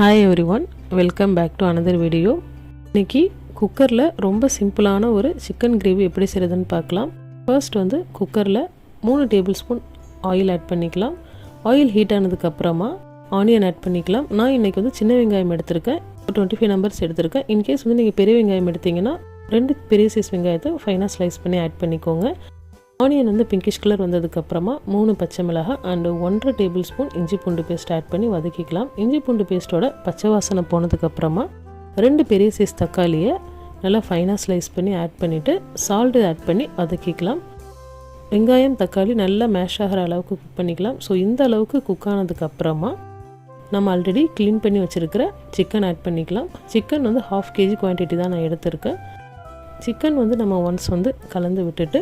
Hi everyone, welcome back to another video. இன்னைக்கு குக்கர்ல ரொம்ப சிம்பிளான ஒரு சிக்கன் கிரேவி எப்படி செய்யறதுன்னு பார்க்கலாம். ஃபர்ஸ்ட் வந்து குக்கர்ல 3 டேபிள்ஸ்பூன் ஆயில் ஆட் பண்ணிக்கலாம். ஆயில் ஹீட் ஆனதுக்கு அப்புறமா ஆனியன் ஆட் பண்ணிக்கலாம். நான் இன்னைக்கு வந்து சின்ன வெங்காயம் எடுத்துர்க்கேன். 25 நம்பர்ஸ் எடுத்துர்க்கேன். இன் கேஸ் வந்து நீங்க பெரிய வெங்காயம் எடுத்தீங்கன்னா 2 பெரிய சைஸ் வெங்காயத்தை ஃபைனா ஸ்லைஸ் பண்ணி ஆட் பண்ணிக்கோங்க. ஆனியன் வந்து பிங்கிஷ் கலர் வந்ததுக்கு அப்புறமா 3 பச்சை மிளகாய் அண்ட் 1.5 டேபிள்ஸ்பூன் இஞ்சி பூண்டு பேஸ்ட் ஆட் பண்ணி வதக்கிக்கலாம். இஞ்சி பூண்டு பேஸ்ட்டோட பச்சை வாசனை போனதுக்கு அப்புறமா 2 பெரிய சைஸ் தக்காளியை நல்லா ஃபைனாக ஸ்லைஸ் பண்ணி ஆட் பண்ணிவிட்டு சால்ட்டு ஆட் பண்ணி வதக்கிக்கலாம். வெங்காயம் தக்காளி நல்லா மேஷ் ஆகிற அளவுக்கு குக் பண்ணிக்கலாம். ஸோ இந்த அளவுக்கு குக் ஆனதுக்கு அப்புறமா நம்ம ஆல்ரெடி க்ளீன் பண்ணி வச்சுருக்கிற சிக்கன் ஆட் பண்ணிக்கலாம். சிக்கன் வந்து 1/2 kg குவான்டிட்டி தான் நான் எடுத்திருக்கேன். சிக்கன் வந்து நம்ம ஒன்ஸ் வந்து கலந்து விட்டுட்டு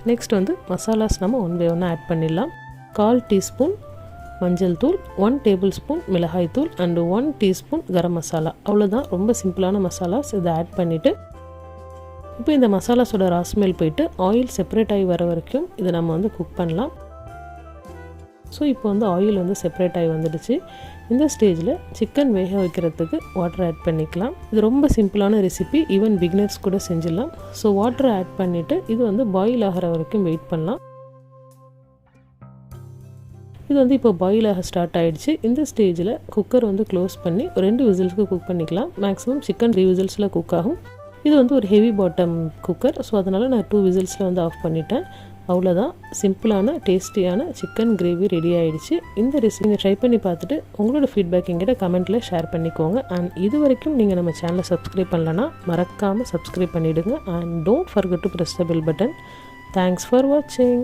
நெக்ஸ்ட் வந்து மசாலாஸ் நம்ம ஒன் பை ஒன்னாக ஆட் பண்ணிடலாம். 1/4 டீஸ்பூன் மஞ்சள் தூள், 1 டேபிள்ஸ்பூன் மிளகாய் தூள் அண்ட் 1 டீஸ்பூன் கரம் மசாலா. அவ்வளோதான், ரொம்ப சிம்பிளான மசாலாஸ். இதை ஆட் பண்ணிவிட்டு இப்போ இந்த மசாலாஸோட ராஸ்மெல் போயிட்டு ஆயில் செப்பரேட் ஆகி வர வரைக்கும் இதை நம்ம வந்து குக் பண்ணலாம். ஸோ இப்போ வந்து ஆயில் வந்து செப்பரேட் ஆகி வந்துடுச்சு. இந்த ஸ்டேஜில் சிக்கன் வேக வைக்கிறதுக்கு வாட்டர் ஆட் பண்ணிக்கலாம். இது ரொம்ப சிம்பிளான ரெசிபி, ஈவன் பிகினர்ஸ் கூட செஞ்சிடலாம். ஸோ வாட்டர் ஆட் பண்ணிவிட்டு இது வந்து பாயில் ஆகிற வரைக்கும் வெயிட் பண்ணலாம். இது வந்து இப்போ பாயில் ஆக ஸ்டார்ட் ஆகிடுச்சு. இந்த ஸ்டேஜில் குக்கர் வந்து க்ளோஸ் பண்ணி 2 விசில்ஸ்க்கு குக் பண்ணிக்கலாம். மேக்ஸிமம் சிக்கன் 3 விசில்ஸில் குக் ஆகும். இது வந்து ஒரு ஹெவி பாட்டம் குக்கர், ஸோ அதனால் நான் 2 விசில்ஸில் வந்து ஆஃப் பண்ணிட்டேன். அவ்வளோதான், சிம்பிளான டேஸ்டியான சிக்கன் கிரேவி ரெடி ஆகிடுச்சு. இந்த ரெசிபி நீங்கள் ட்ரை பண்ணி பார்த்துட்டு உங்களோட ஃபீட்பேக் எங்கிட்ட கமெண்ட்டில் ஷேர் பண்ணிக்கோங்க. அண்ட் இது வரைக்கும் நீங்கள் நம்ம சேனலை சப்ஸ்கிரைப் பண்ணலன்னா மறக்காமல் சப்ஸ்கிரைப் பண்ணிவிடுங்க. And don't forget to press the bell button. Thanks for வாட்சிங்.